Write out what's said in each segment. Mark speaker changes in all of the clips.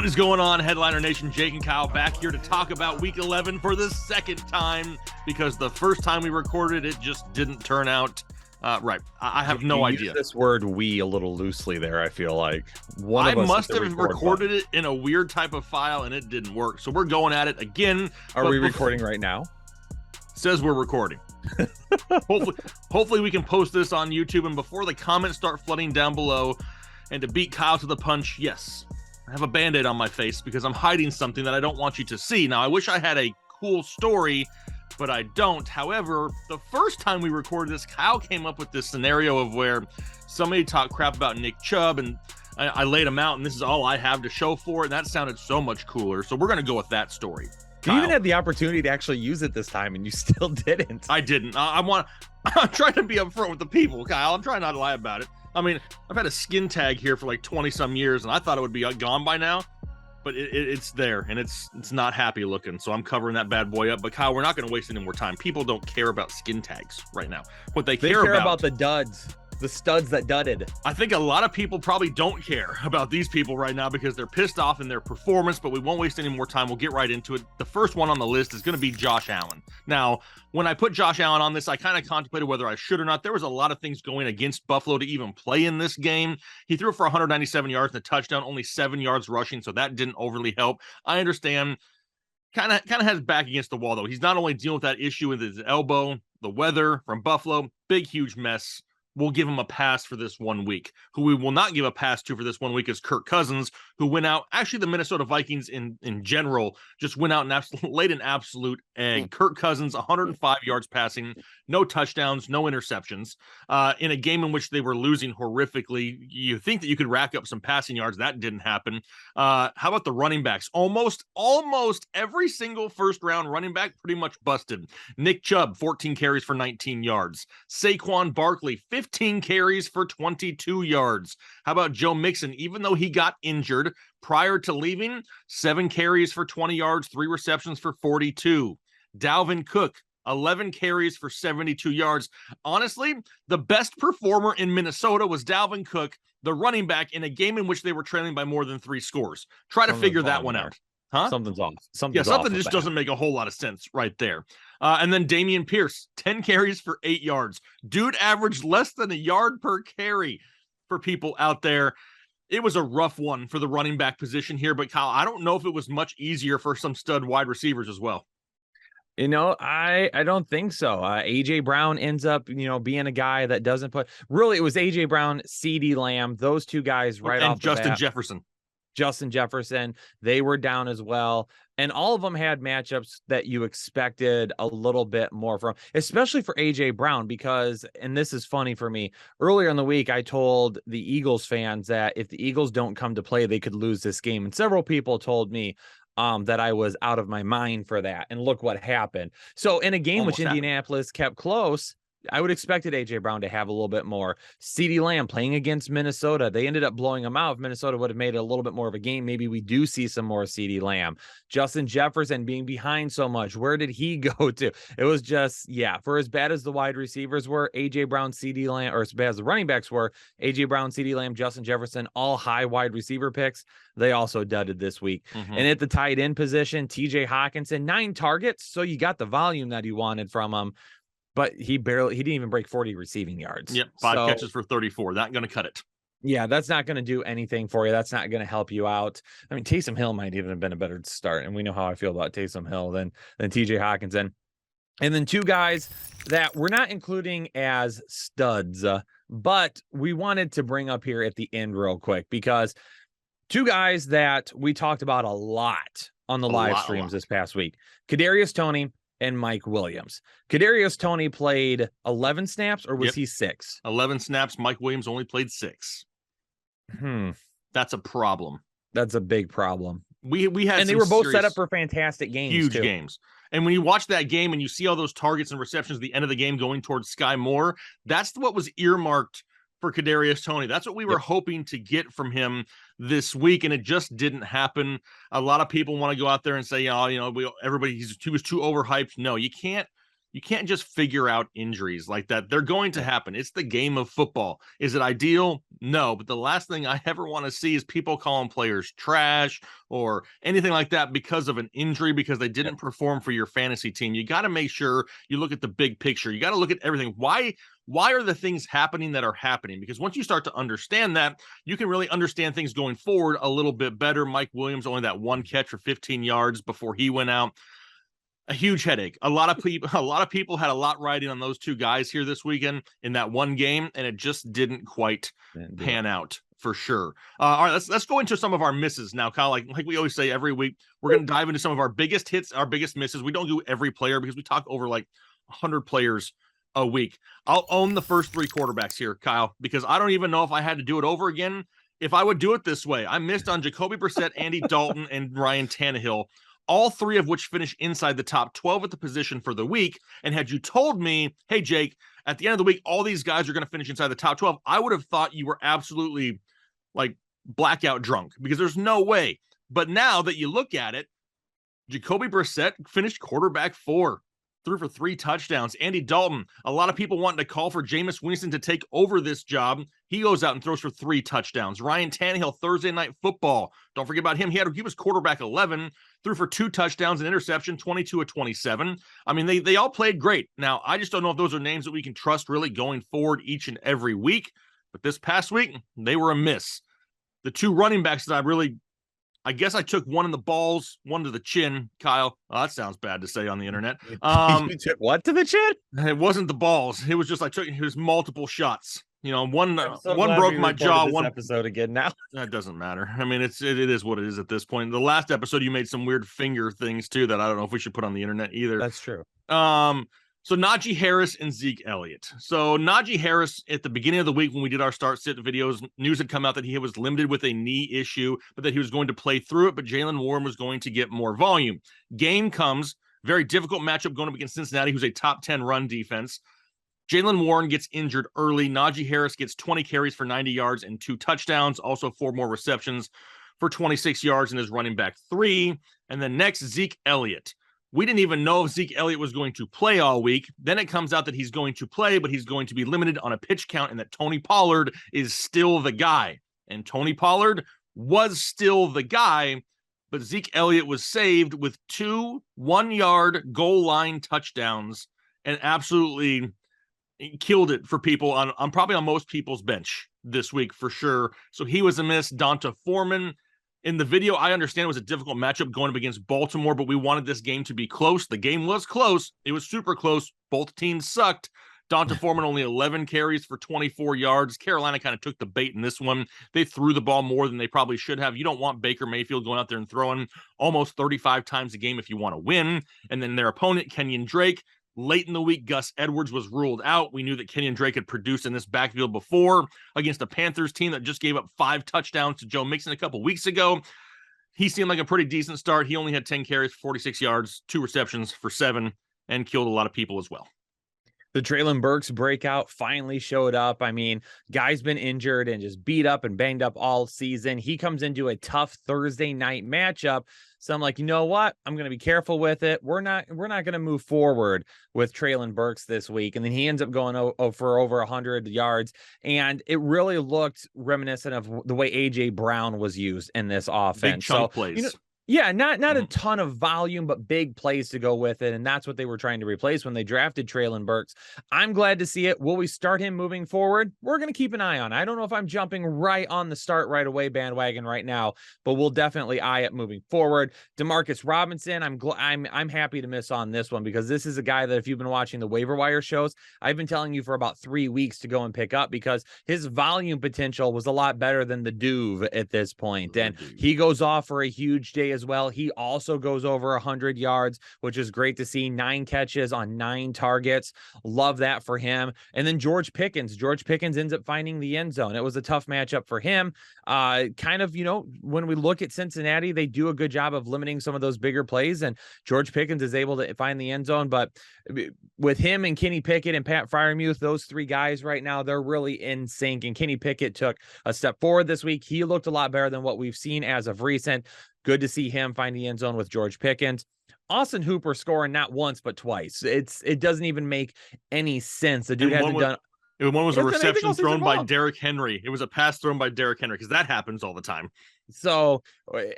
Speaker 1: is going on, Headliner Nation? Jake and Kyle back here to talk about Week 11 for the second time, because the first time we recorded it just didn't turn out right. I have no idea.
Speaker 2: Use this word "we" a little loosely there. I feel like
Speaker 1: I must have recorded it in a weird type of file and it didn't work. So we're going at it again.
Speaker 2: Are we recording right now?
Speaker 1: Says we're recording. Hopefully we can post this on YouTube, and before the comments start flooding down below, and to beat Kyle to the punch, yes, I have a Band-Aid on my face because I'm hiding something that I don't want you to see. Now, I wish I had a cool story, but I don't. However, the first time we recorded this, Kyle came up with this scenario of where somebody talked crap about Nick Chubb, and I laid him out, and this is all I have to show for it, and that sounded so much cooler. So we're going to go with that story.
Speaker 2: You even had the opportunity to actually use it this time, and you still didn't.
Speaker 1: I didn't. I'm trying to be upfront with the people, Kyle. I'm trying not to lie about it. I mean, I've had a skin tag here for like 20-some years, and I thought it would be gone by now, but it's there, and it's not happy looking, so I'm covering that bad boy up. But Kyle, we're not going to waste any more time. People don't care about skin tags right now. What they care about
Speaker 2: the duds. The studs that dudded.
Speaker 1: I think a lot of people probably don't care about these people right now because they're pissed off in their performance, but we won't waste any more time. We'll get right into it. The first one on the list is going to be Josh Allen. Now, when I put Josh Allen on this, I kind of contemplated whether I should or not. There was a lot of things going against Buffalo to even play in this game. He threw for 197 yards and a touchdown, only 7 yards rushing, so that didn't overly help. I understand. Kind of has his back against the wall, though. He's not only dealing with that issue with his elbow, the weather from Buffalo, big, huge mess. We'll give him a pass for this 1 week. Who we will not give a pass to for this 1 week is Kirk Cousins, who went out. Actually, the Minnesota Vikings in general just went out and laid an absolute egg. Kirk Cousins, 105 yards passing, no touchdowns, no interceptions. In a game in which they were losing horrifically, you think that you could rack up some passing yards. That didn't happen. How about the running backs? Almost every single first-round running back pretty much busted. Nick Chubb, 14 carries for 19 yards. Saquon Barkley, 15 carries for 22 yards. How about Joe Mixon? Even though he got injured prior to leaving, 7 carries for 20 yards, 3 receptions for 42. Dalvin Cook, 11 carries for 72 yards. Honestly, the best performer in Minnesota was Dalvin Cook, the running back, in a game in which they were trailing by more than 3 scores. Try to figure that one out. Huh?
Speaker 2: Something's off.
Speaker 1: Something just doesn't make a whole lot of sense right there. And then Dameon Pierce, 10 carries for 8 yards. Dude averaged less than a yard per carry for people out there. It was a rough one for the running back position here, but Kyle, I don't know if it was much easier for some stud wide receivers as well.
Speaker 2: You know, I don't think so. A.J. Brown ends up, being a guy that doesn't put. Really, it was A.J. Brown, CeeDee Lamb, those two guys right off the bat. Justin Jefferson, they were down as well. And all of them had matchups that you expected a little bit more from, especially for A.J. Brown, because, and this is funny for me, earlier in the week, I told the Eagles fans that if the Eagles don't come to play, they could lose this game. And several people told me that I was out of my mind for that. And look what happened. So in a game which Indianapolis kept close, I would expected A.J. Brown to have a little bit more. CeeDee Lamb playing against Minnesota. They ended up blowing them out. If Minnesota would have made it a little bit more of a game, maybe we do see some more CeeDee Lamb. Justin Jefferson being behind so much. Where did he go to? It was just, for as bad as the wide receivers were, A.J. Brown, CeeDee Lamb, or as bad as the running backs were, A.J. Brown, CeeDee Lamb, Justin Jefferson, all high wide receiver picks. They also dudded this week. And at the tight end position, TJ Hawkinson, 9 targets. So you got the volume that you wanted from him. But he didn't even break 40 receiving yards.
Speaker 1: Yep, 5 catches for 34. Not going to cut it.
Speaker 2: Yeah, that's not going to do anything for you. That's not going to help you out. I mean, Taysom Hill might even have been a better start, and we know how I feel about Taysom Hill than TJ Hawkinson. And then 2 guys that we're not including as studs, but we wanted to bring up here at the end real quick, because 2 guys that we talked about a lot on the live streams this past week, Kadarius Toney and Mike Williams. Kadarius Toney played 11 snaps, or was he 6?
Speaker 1: 11 snaps. Mike Williams only played 6. That's a problem.
Speaker 2: That's a big problem.
Speaker 1: We had,
Speaker 2: and they were both set up for fantastic games,
Speaker 1: huge games. And when you watch that game and you see all those targets and receptions at the end of the game going towards Sky Moore, that's what was earmarked for Kadarius Toney. That's what we were hoping to get from him this week, and it just didn't happen. A lot of people want to go out there and say, he was too overhyped. No, you can't you can't just figure out injuries like that. They're going to happen. It's the game of football. Is it ideal? No, but the last thing I ever want to see is people calling players trash or anything like that because of an injury, because they didn't perform for your fantasy team. You got to make sure you look at the big picture. You got to look at everything. Why are the things happening that are happening? Because once you start to understand that, you can really understand things going forward a little bit better. Mike Williams, only that one catch for 15 yards before he went out. A huge headache. A lot of people had a lot riding on those two guys here this weekend in that one game, and it just didn't quite pan out for sure. All right, let's go into some of our misses now, Kyle. Like we always say every week, we're going to dive into some of our biggest hits, our biggest misses. We don't do every player because we talk over like 100 players a week. I'll own the first three quarterbacks here, Kyle, because I don't even know if I had to do it over again if I would do it this way. I missed on Jacoby Brissett, Andy Dalton, and Ryan Tannehill, all three of which finish inside the top 12 at the position for the week. And had you told me, hey, Jake, at the end of the week, all these guys are going to finish inside the top 12, I would have thought you were absolutely like blackout drunk, because there's no way. But now that you look at it, Jacoby Brissett finished quarterback 4, threw for 3 touchdowns. Andy Dalton, a lot of people wanting to call for Jameis Winston to take over this job. He goes out and throws for 3 touchdowns. Ryan Tannehill, Thursday Night Football. Don't forget about him. He was quarterback 11, threw for 2 touchdowns, an interception, 22 of 27. I mean, they all played great. Now, I just don't know if those are names that we can trust really going forward each and every week. But this past week, they were a miss. The 2 running backs that I guess I took one in the balls, one to the chin, Kyle. Oh, that sounds bad to say on the internet.
Speaker 2: You took what to the chin?
Speaker 1: It wasn't the balls. It was just it was multiple shots. You know, one broke my jaw. One
Speaker 2: episode again now.
Speaker 1: That doesn't matter. I mean, it is what it is at this point. The last episode, you made some weird finger things too that I don't know if we should put on the internet either.
Speaker 2: That's true.
Speaker 1: So Najee Harris and Zeke Elliott. So Najee Harris, at the beginning of the week when we did our start sit videos, news had come out that he was limited with a knee issue, but that he was going to play through it, but Jaylen Warren was going to get more volume. Game comes, very difficult matchup going up against Cincinnati, who's a top 10 run defense. Jaylen Warren gets injured early. Najee Harris gets 20 carries for 90 yards and 2 touchdowns, also 4 more receptions for 26 yards in his running back 3. And then next, Zeke Elliott. We didn't even know if Zeke Elliott was going to play all week. Then it comes out that he's going to play, but he's going to be limited on a pitch count, and that Tony Pollard is still the guy. And Tony Pollard was still the guy, but Zeke Elliott was saved with 2 one-yard goal line touchdowns and absolutely killed it for people on probably on most people's bench this week for sure. So he was a miss. Donta Foreman. In the video, I understand it was a difficult matchup going up against Baltimore, but we wanted this game to be close. The game was close. It was super close. Both teams sucked. Donta Foreman only 11 carries for 24 yards. Carolina kind of took the bait in this one. They threw the ball more than they probably should have. You don't want Baker Mayfield going out there and throwing almost 35 times a game if you want to win. And then their opponent, Kenyon Drake. Late in the week, Gus Edwards was ruled out. We knew that Kenyon Drake had produced in this backfield before against a Panthers team that just gave up 5 touchdowns to Joe Mixon a couple weeks ago. He seemed like a pretty decent start. He only had 10 carries, 46 yards, 2 receptions for 7, and killed a lot of people as well.
Speaker 2: The Treylon Burks breakout finally showed up. I mean, guy's been injured and just beat up and banged up all season. He comes into a tough Thursday night matchup. So I'm like, you know what? I'm going to be careful with it. We're not going to move forward with Treylon Burks this week. And then he ends up going for over 100 yards. And it really looked reminiscent of the way A.J. Brown was used in this offense.
Speaker 1: Big chunk plays.
Speaker 2: Yeah, not a ton of volume, but big plays to go with it. And that's what they were trying to replace when they drafted Treylon Burks. I'm glad to see it. Will we start him moving forward? We're going to keep an eye on it. I don't know if I'm jumping right on the start right away bandwagon right now, but we'll definitely eye it moving forward. Demarcus Robinson, I'm happy to miss on this one, because this is a guy that if you've been watching the waiver wire shows, I've been telling you for about 3 weeks to go and pick up, because his volume potential was a lot better than the Duve at this point. And he goes off for a huge day as well. He also goes over 100 yards, which is great to see. 9 catches on 9 targets. Love that for him. And then George Pickens ends up finding the end zone. It was a tough matchup for him. Kind of, when we look at Cincinnati, they do a good job of limiting some of those bigger plays, and George Pickens is able to find the end zone. But with him and Kenny Pickett and Pat Freiermuth, those 3 guys right now, they're really in sync. And Kenny Pickett took a step forward this week. He looked a lot better than what we've seen as of recent. Good to see him find the end zone with George Pickens. Austin Hooper scoring not once but twice. It doesn't even make any sense. The dude hasn't done.
Speaker 1: One was a reception thrown by Derrick Henry. It was a pass thrown by Derrick Henry, because that happens all the time.
Speaker 2: So,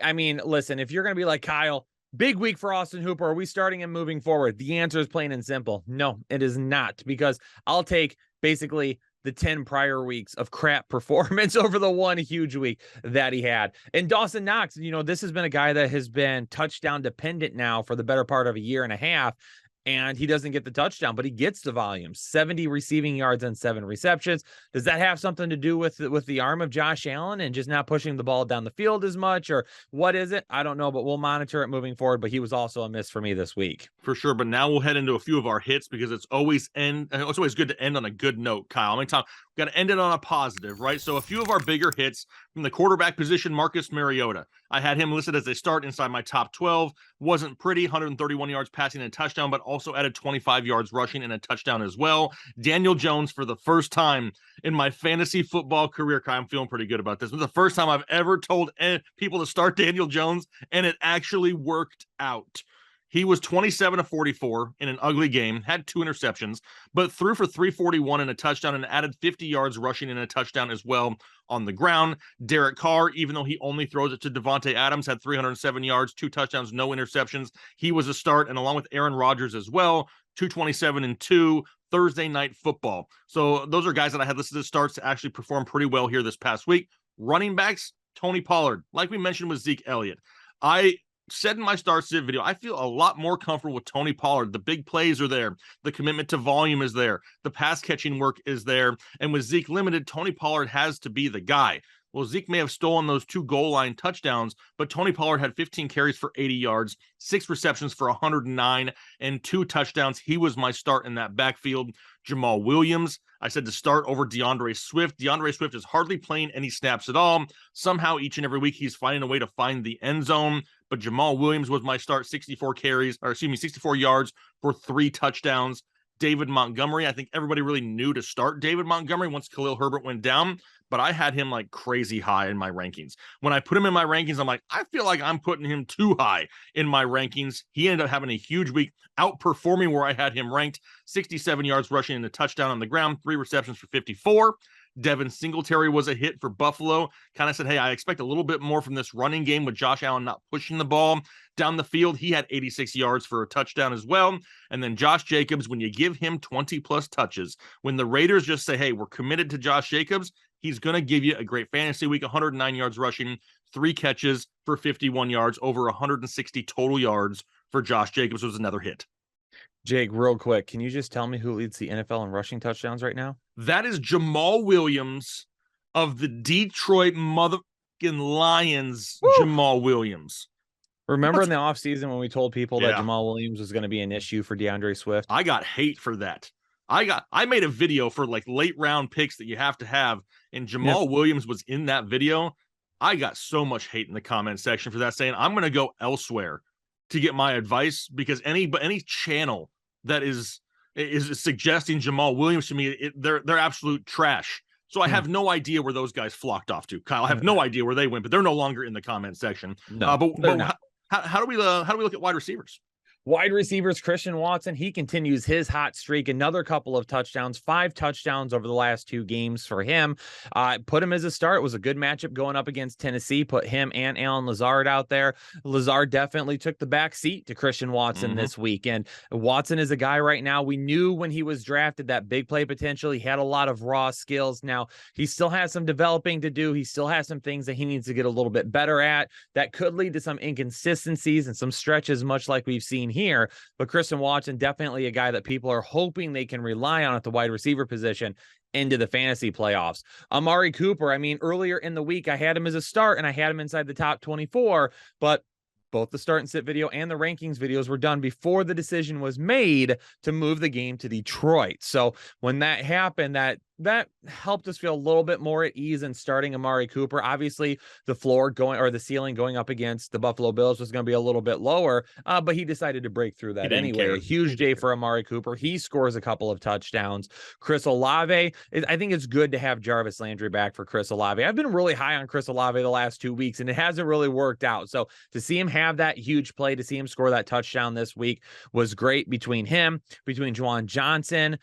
Speaker 2: I mean, listen, if you're going to be like Kyle, big week for Austin Hooper, are we starting him moving forward? The answer is plain and simple. No, it is not, because I'll take basically the 10 prior weeks of crap performance over the one huge week that he had. And Dawson Knox, this has been a guy that has been touchdown dependent now for the better part of a year and a half. And he doesn't get the touchdown, but he gets the volume. 70 receiving yards and 7 receptions. Does that have something to do with the arm of Josh Allen and just not pushing the ball down the field as much, or what is it? I don't know, but we'll monitor it moving forward. But he was also a miss for me this week.
Speaker 1: For sure. But now we'll head into a few of our hits, because it's always good to end on a good note, Kyle. I mean, Tom, we've got to end it on a positive, right? So a few of our bigger hits from the quarterback position, Marcus Mariota. I had him listed as a start inside my top 12. Wasn't pretty, 131 yards passing and a touchdown, but also added 25 yards rushing and a touchdown as well. Daniel Jones, for the first time in my fantasy football career, Kyle, I'm feeling pretty good about this. It was the first time I've ever told people to start Daniel Jones, and it actually worked out. He was 27 of 44 in an ugly game, had 2 interceptions, but threw for 341 and a touchdown and added 50 yards rushing and a touchdown as well on the ground. Derek Carr, even though he only throws it to Devontae Adams, had 307 yards, 2 touchdowns, no interceptions. He was a start, and along with Aaron Rodgers as well, 227 and 2. Thursday Night Football. So those are guys that I had listed as starts to actually perform pretty well here this past week. Running backs, Tony Pollard, like we mentioned with Zeke Elliott. I said in my start sit video, I feel a lot more comfortable with Tony Pollard. The big plays are there. The commitment to volume is there. The pass catching work is there. And with Zeke limited, Tony Pollard has to be the guy. Well, Zeke may have stolen those 2 goal line touchdowns, but Tony Pollard had 15 carries for 80 yards, 6 receptions for 109, and 2 touchdowns. He was my start in that backfield. Jamal Williams, I said to start over DeAndre Swift. DeAndre Swift is hardly playing any snaps at all. Somehow each and every week he's finding a way to find the end zone. But Jamal Williams was my start, 64 yards for 3 touchdowns. David Montgomery, I think everybody really knew to start David Montgomery once Khalil Herbert went down, but I had him like crazy high in my rankings. When I put him in my rankings, I'm like, I feel like I'm putting him too high in my rankings. He ended up having a huge week, outperforming where I had him ranked. 67 yards rushing and a touchdown on the ground, 3 receptions for 54. Devin Singletary was a hit for Buffalo. Kind of said, hey, I expect a little bit more from this running game with Josh Allen not pushing the ball down the field. He had 86 yards for a touchdown as well. And then Josh Jacobs, when you give him 20 plus touches, when the Raiders just say, hey, we're committed to Josh Jacobs, he's going to give you a great fantasy week. 109 yards rushing, 3 catches for 51 yards, over 160 total yards for Josh Jacobs. Was another hit.
Speaker 2: Jake, real quick, can you just tell me who leads the NFL in rushing touchdowns right now?
Speaker 1: That is Jamal Williams of the Detroit motherfucking Lions. Woo! Jamal Williams.
Speaker 2: Remember in the offseason when we told people that Jamal Williams was going to be an issue for DeAndre Swift?
Speaker 1: I got hate for that. I made a video for like late round picks that you have to have, and Jamal Williams was in that video. I got so much hate in the comment section for that, saying I'm going to go elsewhere to get my advice, because any channel that is suggesting Jamal Williams to me, they're absolute trash. So I have no idea where those guys flocked off to. Kyle, I have no idea where they went, but they're no longer in the comment section.
Speaker 2: No,
Speaker 1: but how do we look at wide receivers?
Speaker 2: Wide receivers, Christian Watson, he continues his hot streak. Another couple of touchdowns, 5 touchdowns over the last 2 games for him. Put him as a start. It was a good matchup going up against Tennessee. Put him and Allen Lazard out there. Lazard definitely took the back seat to Christian Watson this week. And Watson is a guy right now, we knew when he was drafted that big play potential. He had a lot of raw skills. Now, he still has some developing to do. He still has some things that he needs to get a little bit better at. That could lead to some inconsistencies and some stretches, much like we've seen here. But Christian Watson, definitely a guy that people are hoping they can rely on at the wide receiver position into the fantasy playoffs. Amari Cooper, I mean, earlier in the week, I had him as a start and I had him inside the top 24, but both the start and sit video and the rankings videos were done before the decision was made to move the game to Detroit. So when that happened, that that helped us feel a little bit more at ease in starting Amari Cooper. Obviously, the floor going, or the ceiling going up against the Buffalo Bills was going to be a little bit lower, but he decided to break through that anyway. Care. A huge day for Amari Cooper. He scores a couple of touchdowns. Chris Olave, I think it's good to have Jarvis Landry back for Chris Olave. I've been really high on Chris Olave the last 2 weeks, and it hasn't really worked out. So to see him have that huge play, to see him score that touchdown this week was great. Between Juwan Johnson,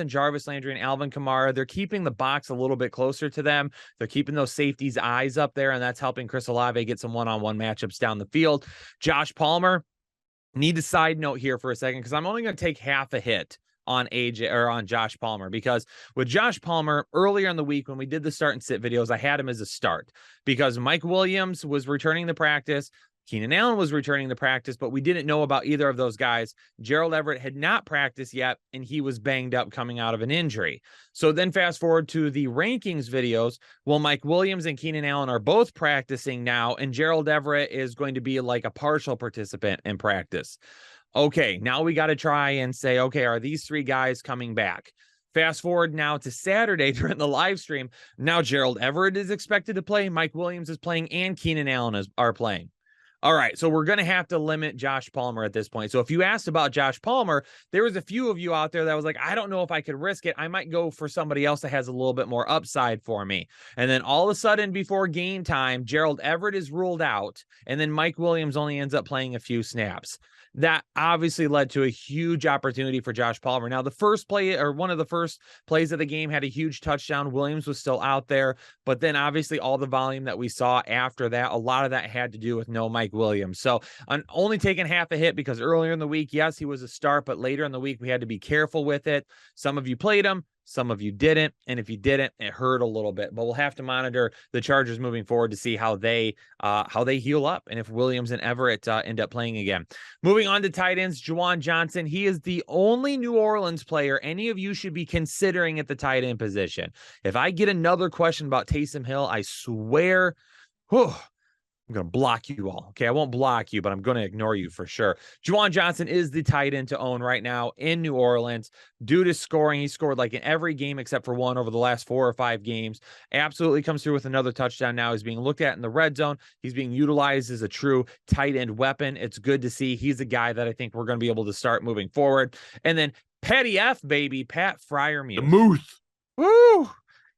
Speaker 2: Jarvis Landry, and Alvin Kamara, they're keeping the box a little bit closer to them. They're keeping those safeties' eyes up there, and that's helping Chris Olave get some one-on-one matchups down the field. Josh Palmer, need a side note here for a second, because I'm only going to take half a hit on Josh Palmer, because with Josh Palmer earlier in the week when we did the start and sit videos, I had him as a start because Mike Williams was returning to practice. Keenan Allen was returning to practice, but we didn't know about either of those guys. Gerald Everett had not practiced yet, and he was banged up coming out of an injury. So then fast forward to the rankings videos. Well, Mike Williams and Keenan Allen are both practicing now, and Gerald Everett is going to be like a partial participant in practice. Okay, now we got to try and say, okay, are these three guys coming back? Fast forward now to Saturday during the live stream. Now Gerald Everett is expected to play, Mike Williams is playing, and Keenan Allen are playing. All right, so we're going to have to limit Josh Palmer at this point. So if you asked about Josh Palmer, there was a few of you out there that was like, I don't know if I could risk it. I might go for somebody else that has a little bit more upside for me. And then all of a sudden before game time, Gerald Everett is ruled out, and then Mike Williams only ends up playing a few snaps. That obviously led to a huge opportunity for Josh Palmer. Now, the first play, or one of the first plays of the game, had a huge touchdown. Williams was still out there, but then obviously all the volume that we saw after that, a lot of that had to do with no Mike Williams. So I'm only taking half a hit because earlier in the week, yes, he was a start, but later in the week, we had to be careful with it. Some of you played him, some of you didn't, and if you didn't, it hurt a little bit. But we'll have to monitor the Chargers moving forward to see how they heal up, and if Williams and Everett end up playing again. Moving on to tight ends, Juwan Johnson. He is the only New Orleans player any of you should be considering at the tight end position. If I get another question about Taysom Hill, I swear, I'm going to block you all. Okay, I won't block you, but I'm going to ignore you for sure. Juwan Johnson is the tight end to own right now in New Orleans. Due to scoring, he scored like in every game except for one over the last 4 or 5 games. Absolutely comes through with another touchdown now. He's being looked at in the red zone. He's being utilized as a true tight end weapon. It's good to see. He's a guy that I think we're going to be able to start moving forward. And then Petty F, baby, Pat Freiermuth.
Speaker 1: The Moose.
Speaker 2: Woo!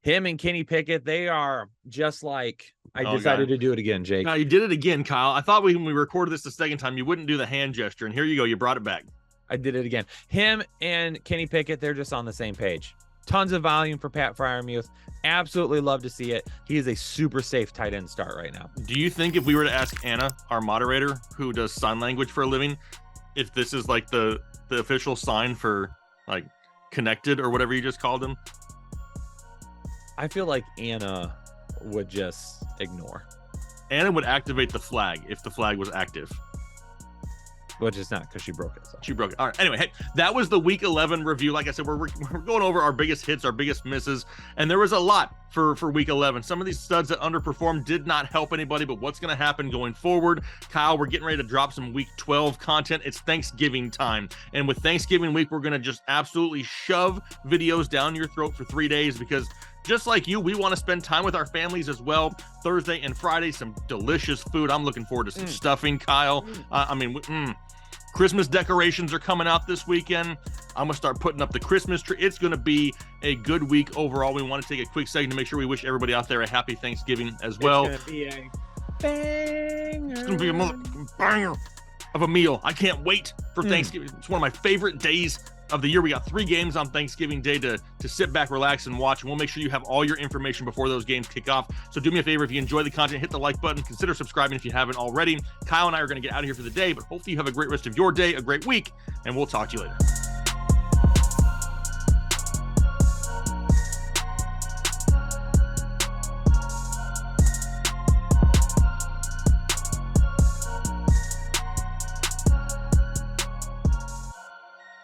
Speaker 2: Him and Kenny Pickett, they are just like, I decided to do it again, Jake.
Speaker 1: No, you did it again, Kyle. I thought when we recorded this the second time, you wouldn't do the hand gesture, and here you go. You brought it back.
Speaker 2: I did it again. Him and Kenny Pickett, they're just on the same page. Tons of volume for Pat Freiermuth. Absolutely love to see it. He is a super safe tight end start right now.
Speaker 1: Do you think if we were to ask Anna, our moderator, who does sign language for a living, if this is like the official sign for like connected or whatever you just called him?
Speaker 2: I feel like Anna would just ignore.
Speaker 1: Anna would activate the flag if the flag was active.
Speaker 2: Which is not, because she broke it. So.
Speaker 1: She broke it. All right. Anyway, hey, that was the Week 11 review. Like I said, we're going over our biggest hits, our biggest misses, and there was a lot for Week 11. Some of these studs that underperformed did not help anybody, but what's going to happen going forward? Kyle, we're getting ready to drop some Week 12 content. It's Thanksgiving time, and with Thanksgiving week, we're going to just absolutely shove videos down your throat for 3 days because just like you, we want to spend time with our families as well. Thursday and Friday, some delicious food. I'm looking forward to some stuffing, Kyle. Christmas decorations are coming out this weekend. I'm going to start putting up the Christmas tree. It's going to be a good week overall. We want to take a quick second to make sure we wish everybody out there a happy Thanksgiving as well.
Speaker 2: It's going to be a banger.
Speaker 1: It's going to be a motherfucking banger of a meal. I can't wait for Thanksgiving. It's one of my favorite days of the year. We got 3 games on Thanksgiving Day to sit back, relax, and watch. And we'll make sure you have all your information before those games kick off. So do me a favor, if you enjoy the content, hit the like button, consider subscribing if you haven't already. Kyle and I are going to get out of here for the day, but hopefully you have a great rest of your day, a great week, and we'll talk to you later.